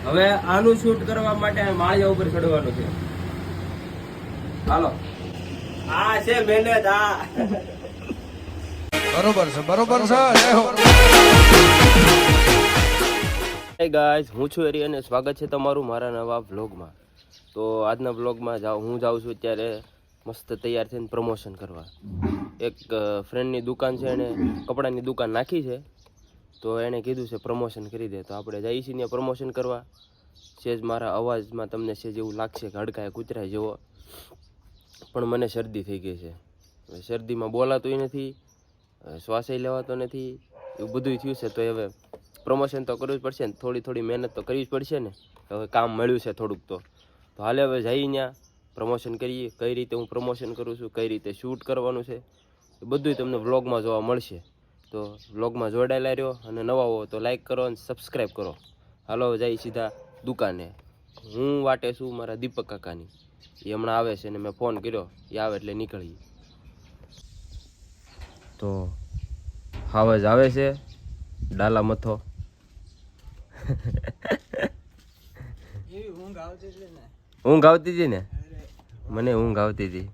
હવે આનું શૂટ કરવા માટે માળિયા ઉપર ચડવાનું છે. હાલો, આ છે મહેનત. આ બરોબર છે, બરોબર છે. હે ગાઈઝ, હું છું એરી અને સ્વાગત છે તમારું મારા નવા વ્લોગમાં. તો આજના વ્લોગમાં હું જાઉં છું અત્યારે મસ્ત તૈયાર થઈને પ્રમોશન કરવા. એક ફ્રેન્ડની દુકાન છે, એણે કપડાની દુકાન નાખી છે, તો એણે કીધું છે પ્રમોશન કરી દે. તો આપણે જઈએ છીએ ત્યાં પ્રમોશન કરવા. સેજ મારા અવાજમાં તમને સેજ એવું લાગશે કે હડકાય કૂતરાય જેવો, પણ મને શરદી થઈ ગઈ છે. શરદીમાં બોલાતુંય નથી, શ્વાસય લેવાતો નથી, એવું બધું થયું છે. તો હવે પ્રમોશન તો કરવું જ પડશે ને, થોડી મહેનત તો કરવી જ પડશે ને. હવે કામ મળ્યું છે થોડુંક, તો હાલે હવે જઈએ ત્યાં પ્રમોશન કરીએ. કઈ રીતે હું પ્રમોશન કરું છું, કઈ રીતે શૂટ કરવાનું છે, એ બધું તમને વ્લોગમાં જોવા મળશે. તો વ્લોગમાં જોડાયેલા રહ્યો, અને નવા હો તો લાઈક કરો અને સબસ્ક્રાઈબ કરો. હાલો જઈએ સીધા દુકાને. હું વાટે છું મારા દીપક કાકાની, એ હમણાં આવે છે ને મેં ફોન કર્યો, એ આવે એટલે નીકળીએ. તો હાવજ આવે છે, ડાલા મથો. ઊંઘ આવતી હતી ને, મને ઊંઘ આવતી હતી.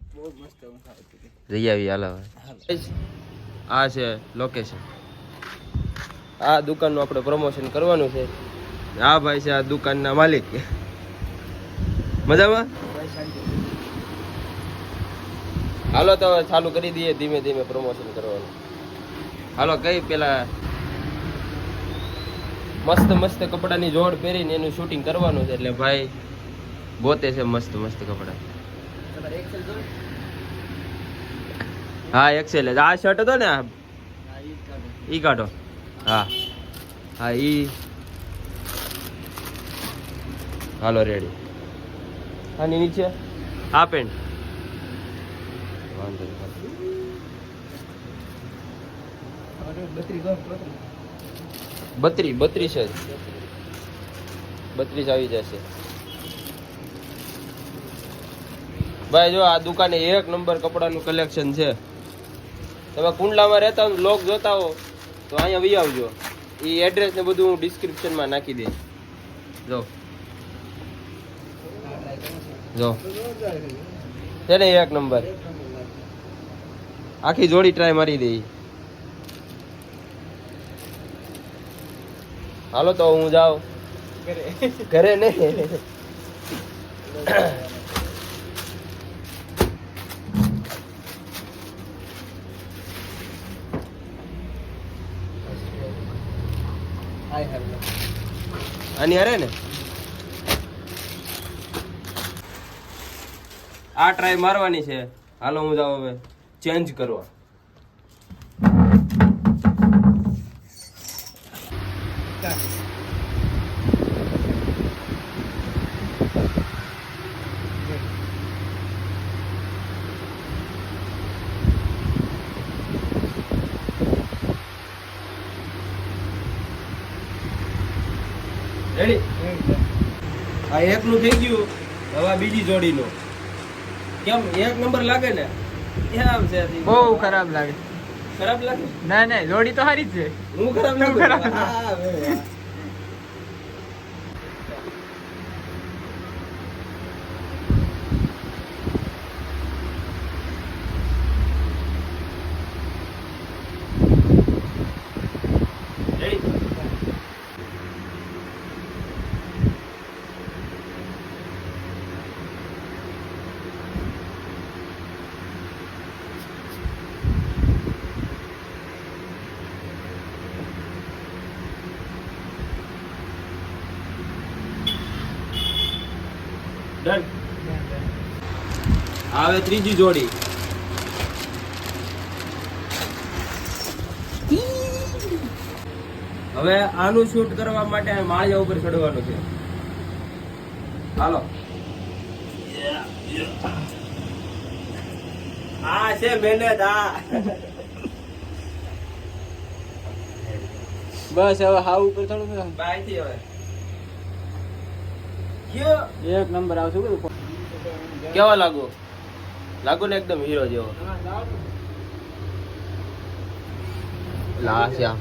જઈ આવી હાલ. આ છે લોકેશન. આ દુકાનનું આપણે પ્રમોશન કરવાનું છે. આ ભાઈ છે આ દુકાનના માલિક. મજામાં? હાલો તો હવે ચાલુ કરી દઈએ ધીમે ધીમે પ્રમોશન કરવાનું. હાલો, કઈ પેલા મસ્ત કપડાની જોડ પહેરીને એનું શૂટિંગ કરવાનું છે. એટલે ભાઈ ગોતે છે મસ્ત કપડા. હા, એક્સેલ જ. આ શર્ટ હતો ને, ઈ કાઢો. હા, ઈ. હાલો રેડી. આની નીચે આ પેન્ટ. વાંધો નહીં. 32 છે. 32 આવી જશે ભાઈ. જો આ દુકાને એક નંબર કપડાનું કલેક્શન છે. તમે કુંડલામાં રહેતા હો, બ્લોગ જોતા હો, તો અહીંયા વી આવજો. એ એડ્રેસ ને બધું હું ડિસ્ક્રિપ્શનમાં નાખી દઈશ. જો છે ને એક નંબર. આખી જોડી ટ્રાય મારી દઈ. હાલો તો હું જાઉં ઘરે. નહીં આની હારે ને આ ટ્રાય મારવાની છે. હાલો હું જાઉં હવે ચેન્જ કરવા. રેડી? આ એકનું થઈ ગયું, હવે આ બીજી જોડીનું. કેમ એક નંબર લાગે ને? કેમ છે? બહુ ખરાબ લાગે. ખરાબ લાગે? ના જોડી તો સારી જ છે. હું ખરાબ લાગુ? ખરાબ. હા, હવે. રેડી? ડન. હવે ત્રીજી જોડી. હવે આનું શૂટ કરવા માટે માળિયા ઉપર ચડવાનું છે. હાલો, આ છે મહેનત. આ બસ હવે હાવ ઉપર થોડું બાય થી હવે એક નંબર આવશે. કેવા લાગુ ને? એકદમ હીરો જેવો. લાસ્યા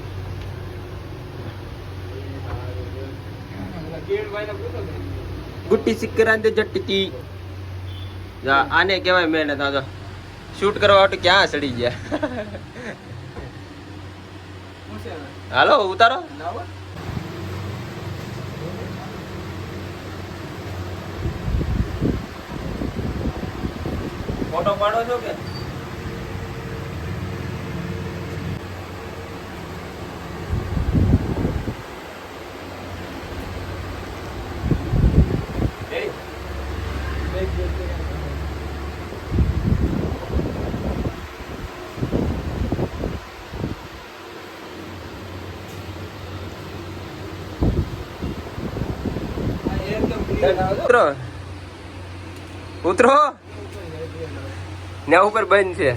ગુટ્ટી સિક્કરાંતે જટતી જા આને કહેવાય મહેનત. આ તો શૂટ કરવા માટે ક્યાં સડી ગયા. હાલો ઉતારો. ફોટો પાડો છો કે ઉતરો ઉતરો ને ઉપર બંધ છે.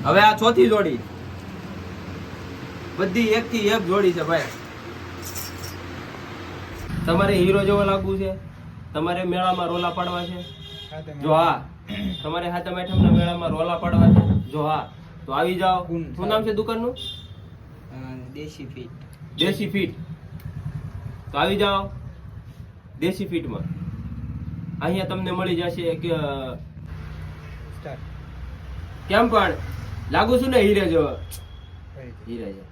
હવે આ ચોથી જોડી બધી એક થી એક જોડી છે ભાઈ. તમારે હીરો જેવો લાગવું છે, તમારે મેળામાં રોલા પાડવા છે, જો હા તમારે હાથમ આઠમના મેળામાં રોલા પાડવા છે, જો હા તો આવી જાઓ. શું નામ છે દુકાનનું? દેશી ફીટ. દેશી ફીટ. તો આવી જાઓ દેશી ફીટમાં. અહીંયા તમને મળી જશે કે કેમ પણ લાગુ છું ને હીરે જેવો. હીરે જેવો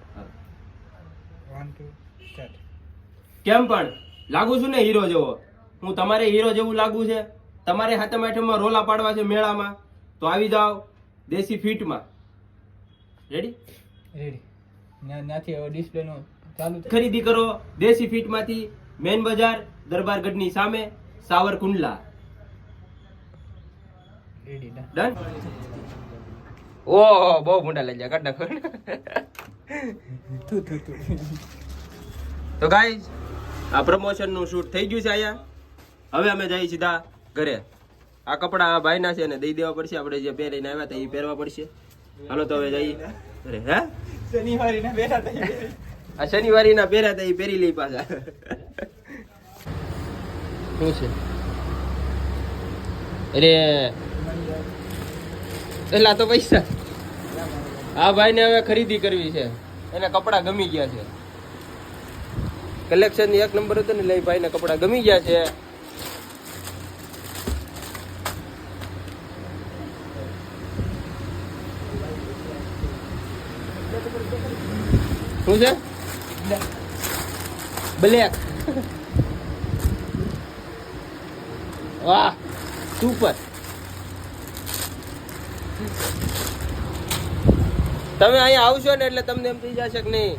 કેમ પણ લાગુ છું ને હીરો જેવો. હું તમારે હીરો જેવું લાગુ છે, તમારે હાથમ આઠમમાં રોલા પાડવા છે મેળામાં, તો આવી જાઓ દેશી ફીટમાં. રેડી ત્યાંથી હવે ડિસ્પ્લે નો ચાલુ ખરીદી કરો દેશી ફીટમાંથી. મેન બજાર દરબારગઢની સામે સાવરકુંડલા. ડન. ઓહો બહુ મોટા લઈ જાય કાઢ નાખો. તો ગાઈઝ આ પ્રમોશન નું શૂટ થઈ ગયું છે અહીંયા. હવે અમે જઈએ સીધા ઘરે. આ કપડા આ ભાઈના છે ને દઈ દેવા પડશે. આપણે જે પહેરીને આવ્યા હતા એ પહેરવા પડશે. હાલો તો હવે જઈએ ઘરે. હે શનિવારી ના બેઠા થઈ આ શનિવારી ના પહેર્યા હતા એ પહેરી લઈ પાછા. શું છે અરે પેલા તો પૈસા. આ ભાઈ ને હવે ખરીદી કરવી છે, એને કપડા ગમી ગયા છે. કલેક્શન એક નંબર હતો ને લઈ ભાઈ ને કપડા ગમી ગયા છે. શું છે? બ્લેક. વાહ સુપર. તમે અહીંયા આવશો ને એટલે તમને એમ થઈ જશે કે નહીં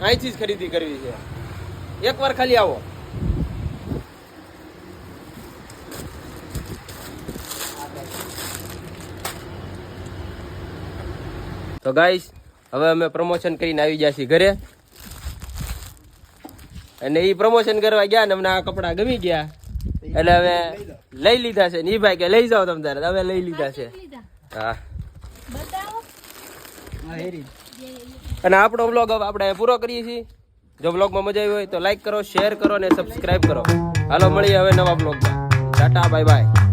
અહીંથી જ ખરીદી કરવી છે. એકવાર ખાલી આવો. તો ગાઈસ હવે અમે પ્રમોશન કરીને આવી ગયા છીએ ઘરે. અને એ પ્રમોશન કરવા ગયા ને અમને આ કપડા ગમી ગયા એટલે હવે લઈ લીધા છે. ની ભાઈ કે લઈ જાઓ તમ તારે. હવે લઈ લીધા છે. હા અને આપણો વ્લોગ હવે આપણે પૂરો કરીએ છીએ. જો વ્લોગમાં મજા આવી હોય તો લાઈક કરો, શેર કરો અને સબસ્ક્રાઇબ કરો. હાલો મળીએ હવે નવા વ્લોગમાં. Tata bye bye.